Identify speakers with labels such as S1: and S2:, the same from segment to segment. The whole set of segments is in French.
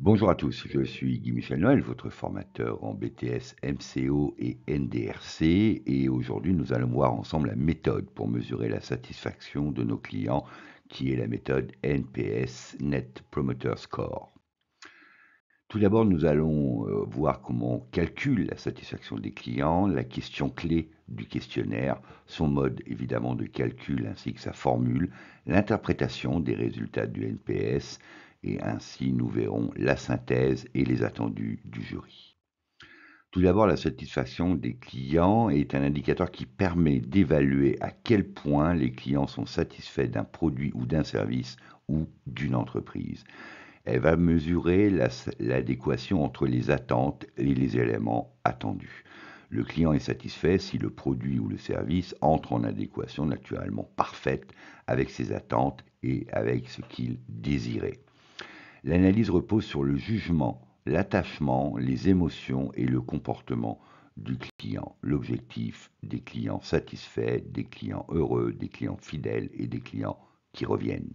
S1: Bonjour à tous, je suis Guy-Michel Noël, votre formateur en BTS MCO et NDRC, et aujourd'hui nous allons voir ensemble la méthode pour mesurer la satisfaction de nos clients, qui est la méthode NPS, Net Promoter Score. Tout d'abord, nous allons voir comment on calcule la satisfaction des clients, la question clé du questionnaire, son mode évidemment de calcul ainsi que sa formule, l'interprétation des résultats du NPS, et ainsi nous verrons la synthèse et les attendus du jury. Tout d'abord, la satisfaction des clients est un indicateur qui permet d'évaluer à quel point les clients sont satisfaits d'un produit ou d'un service ou d'une entreprise. Elle va mesurer l'adéquation entre les attentes et les éléments attendus. Le client est satisfait si le produit ou le service entre en adéquation naturellement parfaite avec ses attentes et avec ce qu'il désirait. L'analyse repose sur le jugement, l'attachement, les émotions et le comportement du client. L'objectif des clients satisfaits, des clients heureux, des clients fidèles et des clients qui reviennent.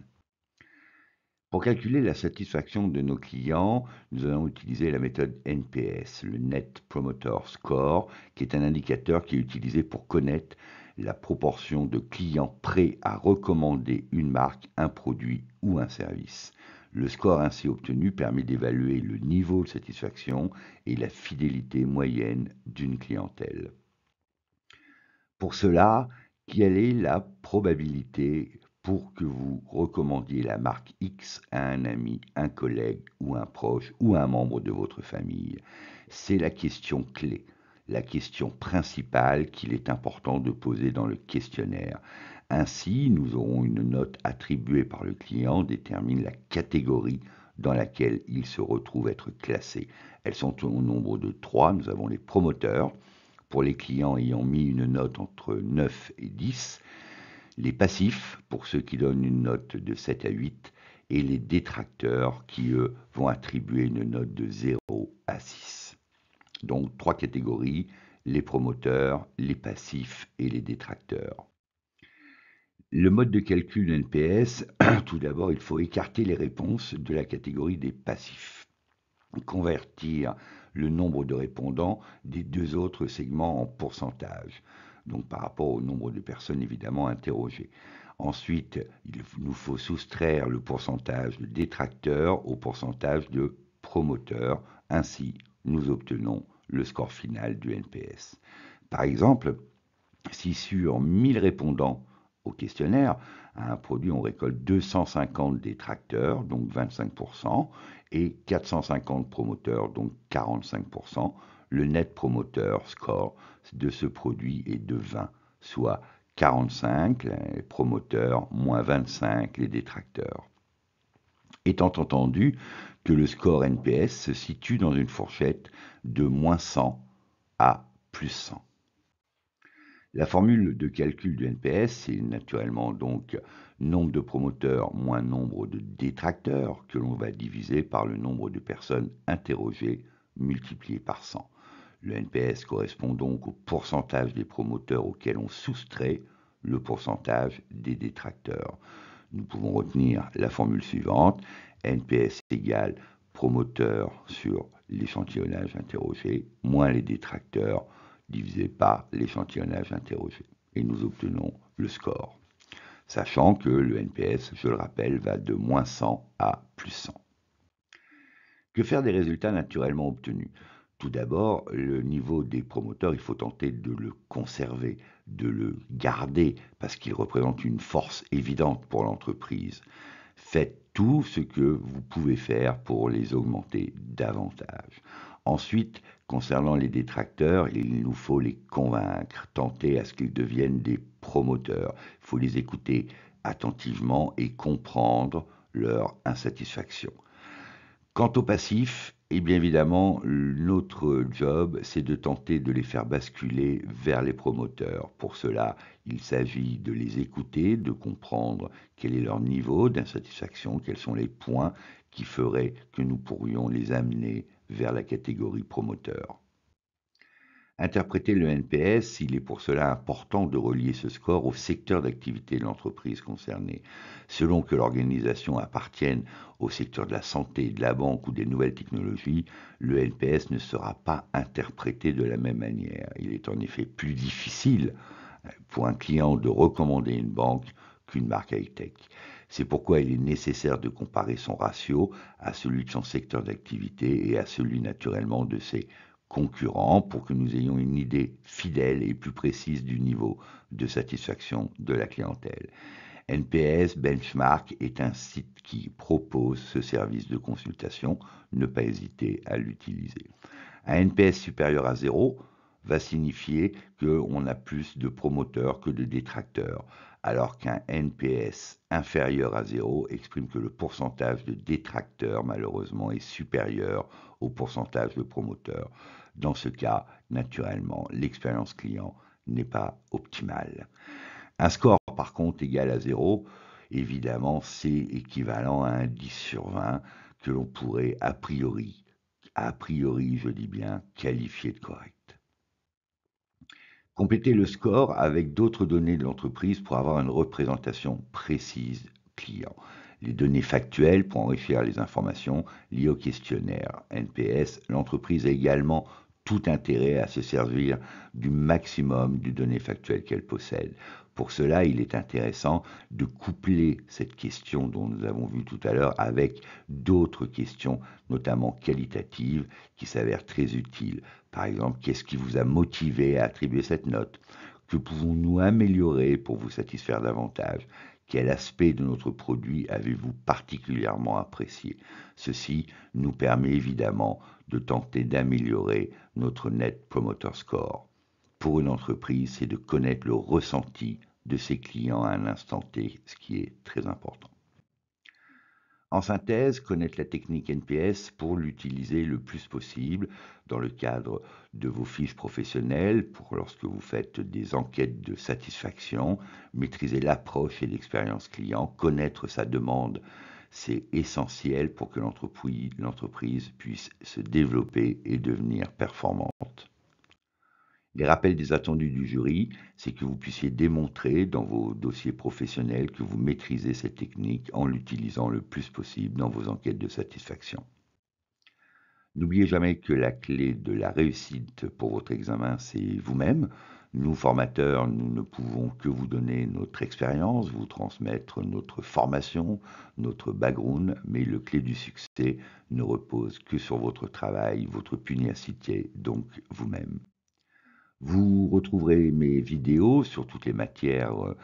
S1: Pour calculer la satisfaction de nos clients, nous allons utiliser la méthode NPS, le Net Promoter Score, qui est un indicateur qui est utilisé pour connaître la proportion de clients prêts à recommander une marque, un produit ou un service. Le score ainsi obtenu permet d'évaluer le niveau de satisfaction et la fidélité moyenne d'une clientèle. Pour cela, quelle est la probabilité pour que vous recommandiez la marque X à un ami, un collègue ou un proche ou un membre de votre famille? C'est la question clé, la question principale qu'il est important de poser dans le questionnaire. Ainsi, nous aurons une note attribuée par le client détermine la catégorie dans laquelle il se retrouve être classé. Elles sont au nombre de 3. Nous avons les promoteurs, pour les clients ayant mis une note entre 9 et 10, les passifs, pour ceux qui donnent une note de 7 à 8, et les détracteurs qui, eux, vont attribuer une note de 0 à 6. Donc, 3 catégories, les promoteurs, les passifs et les détracteurs. Le mode de calcul NPS, tout d'abord, il faut écarter les réponses de la catégorie des passifs, convertir le nombre de répondants des deux autres segments en pourcentage, donc par rapport au nombre de personnes évidemment interrogées. Ensuite, il nous faut soustraire le pourcentage de détracteurs au pourcentage de promoteurs. Ainsi, nous obtenons le score final du NPS. Par exemple, si sur 1000 répondants au questionnaire, à un produit, on récolte 250 détracteurs, donc 25%, et 450 promoteurs, donc 45%, le net promoteur score de ce produit est de 20, soit 45 les promoteurs, moins 25 les détracteurs. Étant entendu que le score NPS se situe dans une fourchette de moins 100 à plus 100. La formule de calcul du NPS, c'est naturellement donc nombre de promoteurs moins nombre de détracteurs que l'on va diviser par le nombre de personnes interrogées multiplié par 100. Le NPS correspond donc au pourcentage des promoteurs auquel on soustrait le pourcentage des détracteurs. Nous pouvons retenir la formule suivante, NPS égale promoteur sur l'échantillonnage interrogé moins les détracteurs divisé par l'échantillonnage interrogé. Et nous obtenons le score. Sachant que le NPS, je le rappelle, va de moins 100 à plus 100. Que faire des résultats naturellement obtenus? Tout d'abord, le niveau des promoteurs, il faut tenter de le conserver, de le garder, parce qu'il représente une force évidente pour l'entreprise. Faites tout ce que vous pouvez faire pour les augmenter davantage. Ensuite, concernant les détracteurs, il nous faut les convaincre, tenter à ce qu'ils deviennent des promoteurs. Il faut les écouter attentivement et comprendre leur insatisfaction. Quant aux passifs, eh bien évidemment, notre job, c'est de tenter de les faire basculer vers les promoteurs. Pour cela, il s'agit de les écouter, de comprendre quel est leur niveau d'insatisfaction, quels sont les points qui feraient que nous pourrions les amener vers la catégorie promoteur. Interpréter le NPS, il est pour cela important de relier ce score au secteur d'activité de l'entreprise concernée. Selon que l'organisation appartienne au secteur de la santé, de la banque ou des nouvelles technologies, le NPS ne sera pas interprété de la même manière. Il est en effet plus difficile pour un client de recommander une banque qu'une marque high-tech. C'est pourquoi il est nécessaire de comparer son ratio à celui de son secteur d'activité et à celui naturellement de ses concurrents pour que nous ayons une idée fidèle et plus précise du niveau de satisfaction de la clientèle. NPS Benchmark est un site qui propose ce service de consultation. Ne pas hésiter à l'utiliser. Un NPS supérieur à 0 va signifier qu'on a plus de promoteurs que de détracteurs, alors qu'un NPS inférieur à 0 exprime que le pourcentage de détracteurs, malheureusement, est supérieur au pourcentage de promoteurs. Dans ce cas, naturellement, l'expérience client n'est pas optimale. Un score, par contre, égal à 0, évidemment, c'est équivalent à un 10 sur 20 que l'on pourrait a priori, je dis bien, qualifié de correct. Complétez le score avec d'autres données de l'entreprise pour avoir une représentation précise client. Les données factuelles pour enrichir les informations liées au questionnaire NPS. L'entreprise a également tout intérêt à se servir du maximum de données factuelles qu'elle possède. Pour cela, il est intéressant de coupler cette question dont nous avons vu tout à l'heure avec d'autres questions, notamment qualitatives, qui s'avèrent très utiles. Par exemple, qu'est-ce qui vous a motivé à attribuer cette note? Que pouvons-nous améliorer pour vous satisfaire davantage? Quel aspect de notre produit avez-vous particulièrement apprécié? Ceci nous permet évidemment de tenter d'améliorer notre Net Promoter Score. Pour une entreprise, c'est de connaître le ressenti de ses clients à un instant T, ce qui est très important. En synthèse, connaître la technique NPS pour l'utiliser le plus possible dans le cadre de vos fiches professionnelles, pour lorsque vous faites des enquêtes de satisfaction, maîtriser l'approche et l'expérience client, connaître sa demande, c'est essentiel pour que l'entreprise puisse se développer et devenir performante. Les rappels des attendus du jury, c'est que vous puissiez démontrer dans vos dossiers professionnels que vous maîtrisez cette technique en l'utilisant le plus possible dans vos enquêtes de satisfaction. N'oubliez jamais que la clé de la réussite pour votre examen, c'est vous-même. Nous, formateurs, nous ne pouvons que vous donner notre expérience, vous transmettre notre formation, notre background, mais le clé du succès ne repose que sur votre travail, votre pugnacité, donc vous-même. Vous retrouverez mes vidéos sur toutes les matières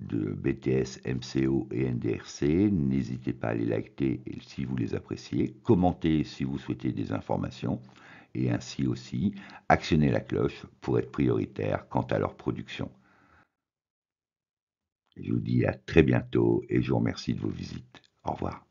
S1: de BTS, MCO et NDRC. N'hésitez pas à les liker si vous les appréciez, commentez si vous souhaitez des informations et ainsi aussi actionnez la cloche pour être prioritaire quant à leur production. Je vous dis à très bientôt et je vous remercie de vos visites. Au revoir.